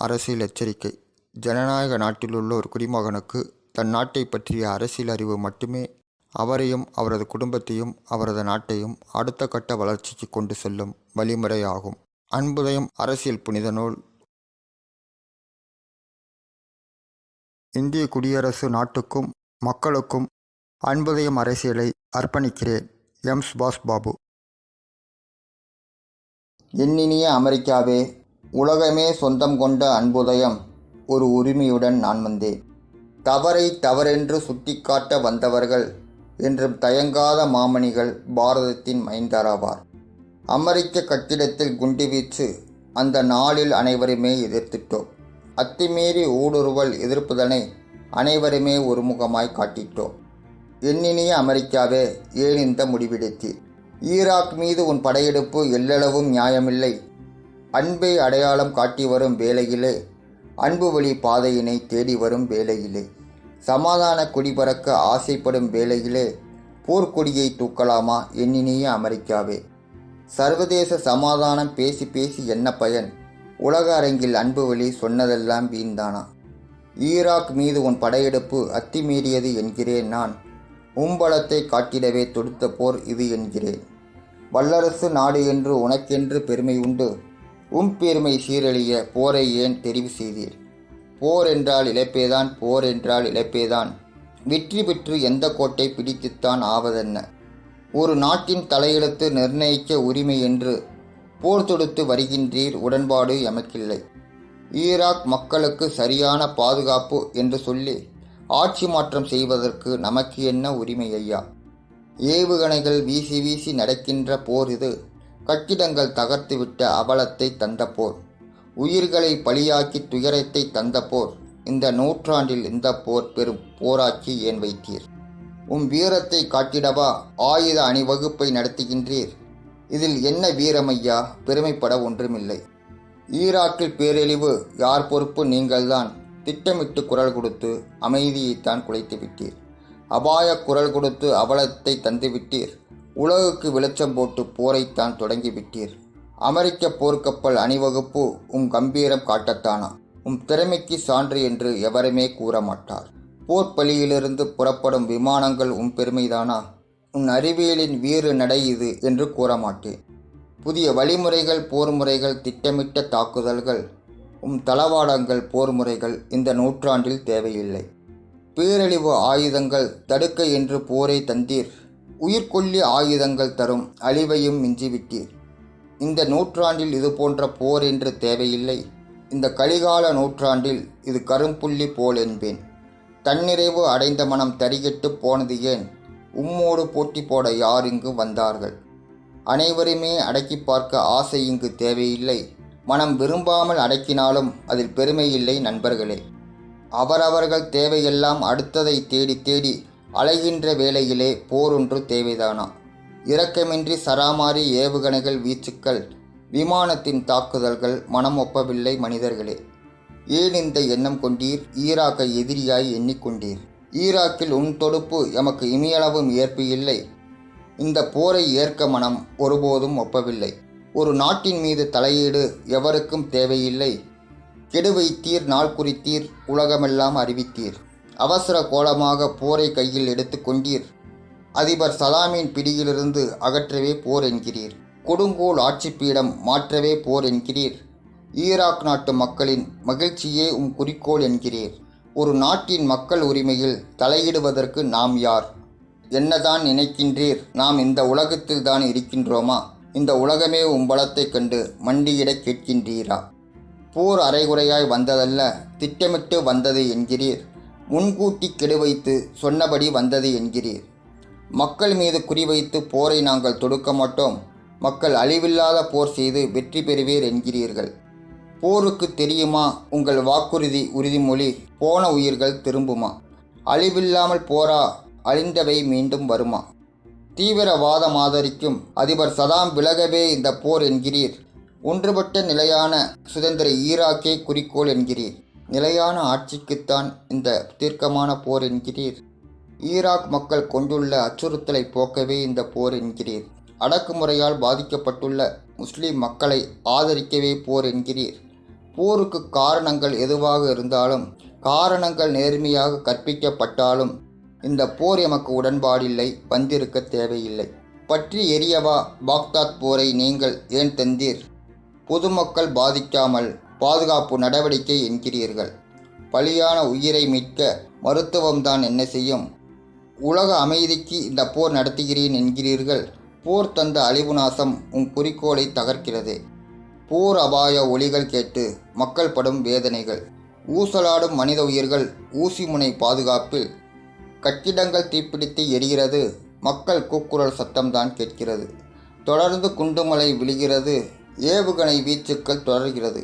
அரசியல் எச்சரிக்கை. ஜனநாயக நாட்டிலுள்ள ஒரு குடிமகனுக்கு தன் நாட்டை பற்றிய அரசியல் அறிவு மட்டுமே அவரையும் அவரது குடும்பத்தையும் அவரது நாட்டையும் அடுத்த கட்ட வளர்ச்சிக்கு கொண்டு செல்லும் வழிமுறையாகும். அன்புதயம் அரசியல் புனித நூல். இந்திய குடியரசு நாட்டுக்கும் மக்களுக்கும் அன்புதயம் அரசியலை அர்ப்பணிக்கிறேன். எம். சுபாஷ் பாபு. எண்ணினிய அமெரிக்காவே, உலகமே சொந்தம் கொண்ட அன்புதயம் ஒரு உரிமையுடன் நான் வந்தேன். தவறை தவறென்று சுட்டிக்காட்ட வந்தவர்கள் என்றும் தயங்காத மாமணிகள் பாரதத்தின் மைந்தராவார். அமெரிக்க கட்டிடத்தில் குண்டுவீச்சு அந்த நாளில் அனைவருமே எதிர்த்திட்டோம். அத்துமீறி ஊடுருவல் எதிர்ப்புதனை அனைவருமே ஒருமுகமாய் காட்டிட்டோம். எண்ணினிய அமெரிக்காவே, ஏன் இந்த முடிவெடுத்தீர்? ஈராக் மீது உன் படையெடுப்பு எல்லளவும் நியாயமில்லை. அன்பை அடையாளம் காட்டி வரும் வேளையிலே, அன்பு வழி பாதையினை தேடி வரும் வேளையிலே, சமாதான கொடி பறக்க ஆசைப்படும் வேளையிலே போர்க்கொடியை தூக்கலாமா எண்ணினிய அமெரிக்காவே? சர்வதேச சமாதானம் பேசி பேசி என்ன பயன்? உலக அரங்கில் அன்பு வழி சொன்னதெல்லாம் வீண்தானா? ஈராக் மீது உன் படையெடுப்பு அத்துமீறியது என்கிறேன் நான். உம்பலத்தை காட்டிடவே தொடுத்த போர் இது என்கிறேன். வல்லரசு நாடு என்று உனக்கென்று பெருமை உண்டு. பெருமை சீரழிய போரை ஏன் தெரிவு செய்தீர்? போர் என்றால் இழப்பேதான், போர் என்றால் இழப்பேதான். வெற்றி பெற்று எந்த கோட்டை பிடித்துத்தான் ஆவதென்ன? ஒரு நாட்டின் தலையெழுத்து நிர்ணயிக்க உரிமை என்று போர் தொடுத்து வருகின்றீர். உடன்பாடு எமக்கில்லை. ஈராக் மக்களுக்கு சரியான பாதுகாப்பு என்று சொல்லி ஆட்சி மாற்றம் செய்வதற்கு நமக்கு என்ன உரிமை ஐயா? ஏவுகணைகள் வீசி வீசி நடக்கின்ற போர் இது. கட்டிடங்கள் தகர்த்துவிட்ட அவலத்தை தந்த போர். உயிர்களை பலியாக்கி துயரத்தை தந்த போர். இந்த நூற்றாண்டில் இந்த போர் பெரும் போராக்கி ஏன் வைத்தீர்? வீரத்தை காட்டிடவா ஆயுத அணிவகுப்பை நடத்துகின்றீர்? இதில் என்ன வீரமையா? பெருமைப்பட ஒன்றுமில்லை. ஈராக்கில் பேரழிவு யார் பொறுப்பு? நீங்கள்தான். திட்டமிட்டு குரல் கொடுத்து அமைதியைத்தான் குலைத்து விட்டீர். அபாய குரல் கொடுத்து அவலத்தை தந்துவிட்டீர். உலகுக்கு வெளிச்சம் போட்டு போரைத்தான் தொடங்கிவிட்டீர். அமெரிக்க போர்க்கப்பல் அணிவகுப்பு கம்பீரம் காட்டத்தானா? திறமைக்கு சான்று என்று எவருமே கூற மாட்டார். போர்ப்பலியிலிருந்து புறப்படும் விமானங்கள் பெருமைதானா? அறிவியலின் வீறு நடை இது என்று கூற மாட்டேன். புதிய வழிமுறைகள், போர் முறைகள், திட்டமிட்ட தாக்குதல்கள், தளவாடங்கள், போர் முறைகள் இந்த நூற்றாண்டில் தேவையில்லை. பேரழிவு ஆயுதங்கள் தடுக்க என்று போரை தந்தீர். உயிர்கொல்லி ஆயுதங்கள் தரும் அழிவையும் மிஞ்சிவிட்டீர். இந்த நூற்றாண்டில் இது போன்ற போர் என்று தேவையில்லை. இந்த கலிகால நூற்றாண்டில் இது கரும்புள்ளி போல் என்பேன். தன்னிறைவு அடைந்த மனம் தரிகெட்டு போனது ஏன்? உம்மோடு போட்டி போட யார் இங்கு வந்தார்கள்? அனைவருமே அடக்கி பார்க்க ஆசை இங்கு தேவையில்லை. மனம் விரும்பாமல் அடக்கினாலும் அதில் பெருமை இல்லை நண்பர்களே. அவரவர்கள் தேவையெல்லாம் அடுத்ததை தேடி தேடி அலைகின்ற வேளையிலே போரொன்று தேவைதானா? இரக்கமின்றி சராமாரி ஏவுகணைகள், வீச்சுக்கள், விமானத்தின் தாக்குதல்கள் மனம் ஒப்பவில்லை மனிதர்களே. ஏன் இந்த எண்ணம் கொண்டீர்? ஈராக்கை எதிரியாய் எண்ணிக்கொண்டீர். ஈராக்கில் தொடுப்பு எமக்கு இமையளவும் ஏற்பு இல்லை. இந்த போரை ஏற்க மனம் ஒருபோதும் ஒப்பவில்லை. ஒரு நாட்டின் மீது தலையீடு எவருக்கும் தேவையில்லை. கெடு வைத்தீர், நாள் குறித்தீர், உலகமெல்லாம் அறிவித்தீர். அவசர கோலமாக போரை கையில் எடுத்து கொண்டீர். அதிபர் சதாமின் பிடியிலிருந்து அகற்றவே போர் என்கிறீர். கொடுங்கோல் ஆட்சி பீடம் மாற்றவே போர் என்கிறீர். ஈராக் நாட்டு மக்களின் மகிழ்ச்சியே குறிக்கோள் என்கிறீர். ஒரு நாட்டின் மக்கள் உரிமையில் தலையிடுவதற்கு நாம் யார்? என்னதான் நினைக்கின்றீர்? நாம் இந்த உலகத்தில் தான் இருக்கின்றோமா? இந்த உலகமே பலத்தை கண்டு மண்டியிட கேட்கின்றீரா? போர் அரைகுறையாய் வந்ததல்ல, திட்டமிட்டு வந்தது என்கிறீர். முன்கூட்டி கெடுவைத்து சொன்னபடி வந்தது என்கிறீர். மக்கள் மீது குறிவைத்து போரை நாங்கள் தொடுக்க மாட்டோம். மக்கள் அழிவில்லாத போர் செய்து வெற்றி பெறுவீர் என்கிறீர்கள். போருக்கு தெரியுமா உங்கள் வாக்குறுதி, உறுதிமொழி? போன உயிர்கள் திரும்புமா? அழிவில்லாமல் போரா? அழிந்தவை மீண்டும் வருமா? தீவிரவாதம் ஆதரிக்கும் அதிபர் சதாம் விலகவே இந்த போர் என்கிறீர். ஒன்றுபட்ட நிலையான சுதந்திர ஈராக்கே குறிக்கோள் என்கிறீர். நிலையான ஆட்சிக்குத்தான் இந்த தீர்க்கமான போர் என்கிறீர். ஈராக் மக்கள் கொண்டுள்ள அச்சுறுத்தலை போக்கவே இந்த போர் என்கிறீர். அடக்குமுறையால் பாதிக்கப்பட்டுள்ள முஸ்லிம் மக்களை ஆதரிக்கவே போர் என்கிறீர். போருக்கு காரணங்கள் எதுவாக இருந்தாலும், காரணங்கள் நேர்மையாக கற்பிக்கப்பட்டாலும் இந்த போர் எமக்கு உடன்பாடில்லை, வந்திருக்க தேவையில்லை. பற்றி எரியவா பாக்தாத் போரை நீங்கள் ஏன் தந்தீர்? பொதுமக்கள் பாதிக்காமல் பாதுகாப்பு நடவடிக்கை என்கிறீர்கள். பலியான உயிரை மீட்க மருத்துவம்தான் என்ன செய்யும்? உலக அமைதிக்கு இந்த போர் நடத்துகிறேன் என்கிறீர்கள். போர் தந்த அழிவு நாசம் உன் குறிக்கோளை தகர்க்கிறது. போர் அபாய ஒலிகள் கேட்டு மக்கள் படும் வேதனைகள், ஊசலாடும் மனித உயிர்கள், ஊசி முனை பாதுகாப்பில் கட்டிடங்கள் தீப்பிடித்து எரிகிறது. மக்கள் கூக்குரல் சத்தம்தான் கேட்கிறது. தொடர்ந்து குண்டுமலை விழுகிறது. ஏவுகணை வீச்சுக்கள் தொடர்கிறது.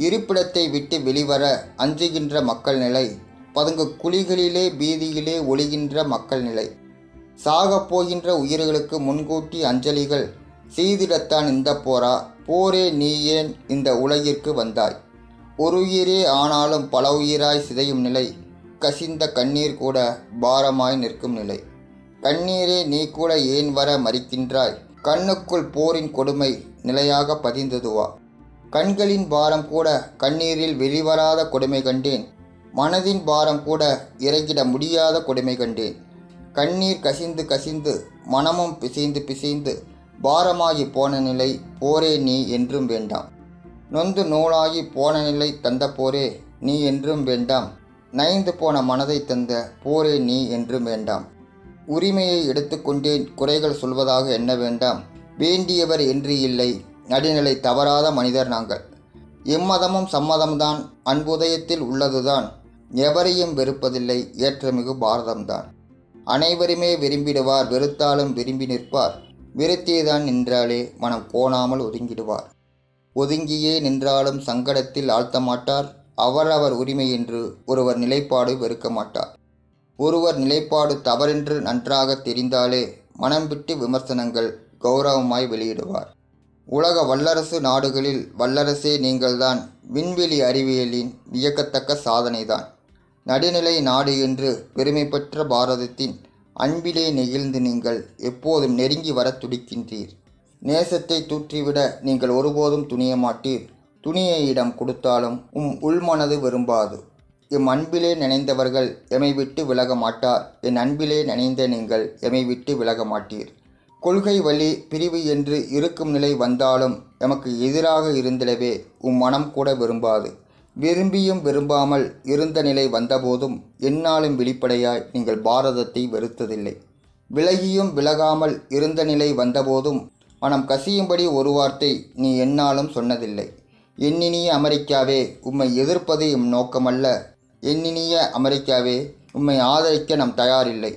இருப்பிடத்தை விட்டு வெளிவர அஞ்சுகின்ற மக்கள் நிலை, பதுங்கு குழிகளிலே பீதியிலே ஒளிகின்ற மக்கள் நிலை, சாகப் போகின்ற உயிர்களுக்கு முன்கூட்டி அஞ்சலிகள் செய்திடத்தான் இந்த போரா? போரே நீ ஏன் இந்த உலகிற்கு வந்தாய்? ஒரு உயிரே ஆனாலும் பல உயிராய் சிதையும் நிலை, கசிந்த கண்ணீர் கூட பாரமாய் நிற்கும் நிலை. கண்ணீரே நீ கூட ஏன் வர மறிக்கின்றாய்? கண்ணுக்குள் போரின் கொடுமை நிலையாக பதிந்ததுவா? கண்களின் பாரம் கூட கண்ணீரில் வெளிவராத கொடுமை கண்டேன். மனதின் பாரம் கூட இறங்கிட முடியாத கொடுமை கண்டேன். கண்ணீர் கசிந்து கசிந்து மனமும் பிசைந்து பிசைந்து பாரமாகி போன நிலை, போரே நீ என்றும் வேண்டாம். நொந்து நூலாகி போன நிலை தந்த போரே நீ என்றும் வேண்டாம். நைந்து போன மனதை தந்த போரே நீ என்றும் வேண்டாம். உரிமையை எடுத்துக்கொண்டேன், குறைகள் சொல்வதாக எண்ண வேண்டாம். வேண்டியவர் என்று இல்லை, நடுநிலை தவறாத மனிதர் நாங்கள். எம்மதமும் சம்மதம்தான், அன்புதயத்தில் உள்ளதுதான். எவரையும் வெறுப்பதில்லை, ஏற்றமிகு பாரதம்தான். அனைவருமே விரும்பிடுவார், வெறுத்தாலும் விரும்பி நிற்பார். வெறுத்தேதான் நின்றாலே மனம் கோணாமல் ஒதுங்கிடுவார். ஒதுங்கியே நின்றாலும் சங்கடத்தில் ஆழ்த்த மாட்டார். அவரவர் உரிமை என்று ஒருவர் நிலைப்பாடு வெறுக்க மாட்டார். ஒருவர் நிலைப்பாடு தவறென்று நன்றாக தெரிந்தாலே மனம் விட்டு விமர்சனங்கள் கௌரவமாய் வெளியிடுவார். உலக வல்லரசு நாடுகளில் வல்லரசே நீங்கள்தான். விண்வெளி அறிவியலின் வியக்கத்தக்க சாதனைதான். நடுநிலை நாடு என்று பெருமை பெற்ற பாரதத்தின் அன்பிலே நெகிழ்ந்து நீங்கள் எப்போதும் நெருங்கி வர துடிக்கின்றீர். நேசத்தை தூற்றிவிட நீங்கள் ஒருபோதும் துணிய மாட்டீர். துணிய இடம் கொடுத்தாலும் உள்மனது விரும்பாது. எம் அன்பிலே நினைந்தவர்கள் எமை விட்டு விலக மாட்டார். என் அன்பிலே நினைந்த நீங்கள் எமை விட்டு விலக மாட்டீர். கொள்கை வழி பிரிவு என்று இருக்கும் நிலை வந்தாலும் எமக்கு எதிராக இருந்திடவே மனம் கூட விரும்பாது. விரும்பியும் விரும்பாமல் இருந்த நிலை வந்தபோதும் எந்நாளும் வெளிப்படையாய் நீங்கள் பாரதத்தை வெறுத்ததில்லை. விலகியும் விலகாமல் இருந்த நிலை வந்தபோதும் மனம் கசியும்படி ஒரு வார்த்தை நீ எந்நாளும் சொன்னதில்லை. எண்ணினிய அமெரிக்காவே, உம்மை எதிர்ப்பது எம் நோக்கமல்ல. எண்ணினிய அமெரிக்காவே, உம்மை ஆதரிக்க நம் தயாரில்லை.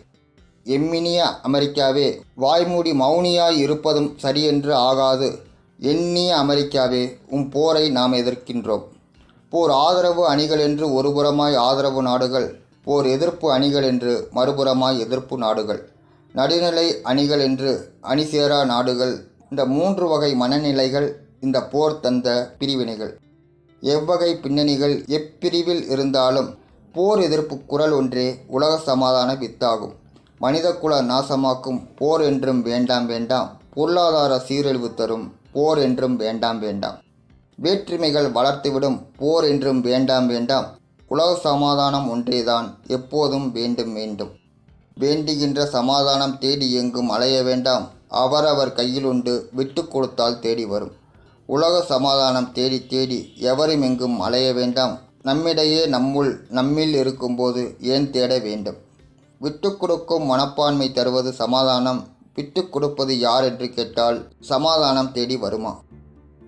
எம்மினிய அமெரிக்காவே, வாய்மூடி மௌனியாய் இருப்பதும் சரியென்று ஆகாது. எண்ணிய அமெரிக்காவே, போரை நாம் எதிர்க்கின்றோம். போர் ஆதரவு அணிகள் என்று ஒருபுறமாய் ஆதரவு நாடுகள், போர் எதிர்ப்பு அணிகள் என்று மறுபுறமாய் எதிர்ப்பு நாடுகள், நடுநிலை அணிகள் என்று அணி சேரா நாடுகள். இந்த 3 வகை மனநிலைகள் இந்த போர் தந்த பிரிவினைகள். எவ்வகை பின்னணிகள் எப்பிரிவில் இருந்தாலும் போர் எதிர்ப்பு குரல் ஒன்றே உலக சமாதான வித்தாகும். மனிதகுல நாசமாக்கும் போர் என்றும் வேண்டாம் வேண்டாம். பொருளாதார சீரழிவு தரும் போர் என்றும் வேண்டாம் வேண்டாம். வேற்றுமைகள் வளர்த்துவிடும் போர் என்றும் வேண்டாம் வேண்டாம். உலக சமாதானம் ஒன்றேதான் எப்போதும் வேண்டும் வேண்டும். வேண்டுகின்ற சமாதானம் தேடி எங்கும் அலைய வேண்டாம். அவரவர் கையில் உண்டு, விட்டு கொடுத்தால் தேடி வரும். உலக சமாதானம் தேடி தேடி எவரும் எங்கும் அலைய வேண்டாம். நம்மிடையே நம்மில் இருக்கும்போது ஏன் தேட வேண்டும்? விட்டு கொடுக்கும் மனப்பான்மை தருவது சமாதானம். விட்டு கொடுப்பது யார் என்று கேட்டால் சமாதானம் தேடி வருமா?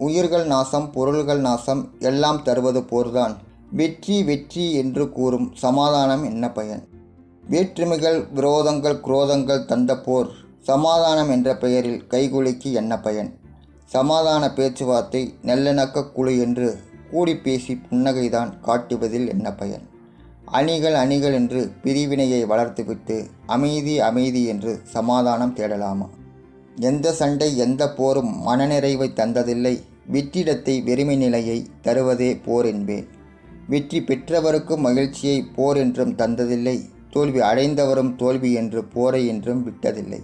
உயிர்கள் நாசம், பொருள்கள் நாசம் எல்லாம் தருவது போர்தான். வெற்றி வெற்றி என்று கூறும் சமாதானம் என்ன பயன்? வேற்றுமைகள், விரோதங்கள், குரோதங்கள் தந்த போர் சமாதானம் என்ற பெயரில் கைகுலுக்கி என்ன பயன்? சமாதான பேச்சுவார்த்தை நல்லிணக்க குழு என்று கூடி பேசி புன்னகைதான் காட்டுவதில் என்ன பயன்? அணிகள் அணிகள் என்று பிரிவினையை வளர்த்துவிட்டு அமைதி அமைதி என்று சமாதானம் தேடலாமா? எந்த சண்டை எந்த போரும் மனநிறைவை தந்ததில்லை. வெற்றிடத்தை வெறுமை நிலையை தருவதே போர் என்பேன். வெற்றி பெற்றவருக்கும் மகிழ்ச்சியை போர் என்றும் தந்ததில்லை. தோல்வி அடைந்தவரும் தோல்வி என்று போரை என்றும் விட்டதில்லை.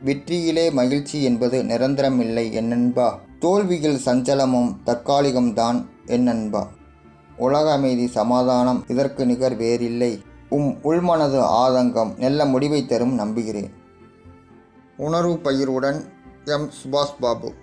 வெற்றியிலே மகிழ்ச்சி என்பது நிரந்தரமில்லை என்னன்பா. தோல்வியில் சஞ்சலமும் தற்காலிகம்தான். என் நண்பா. உலக அமைதி, சமாதானம் இதற்கு நிகர் வேறில்லை. உள்மனது ஆதங்கம் நல்ல முடிவை தரும் நம்புகிறேன். உணர்வு பகிர்வுடன் எம். சுபாஷ் பாபு.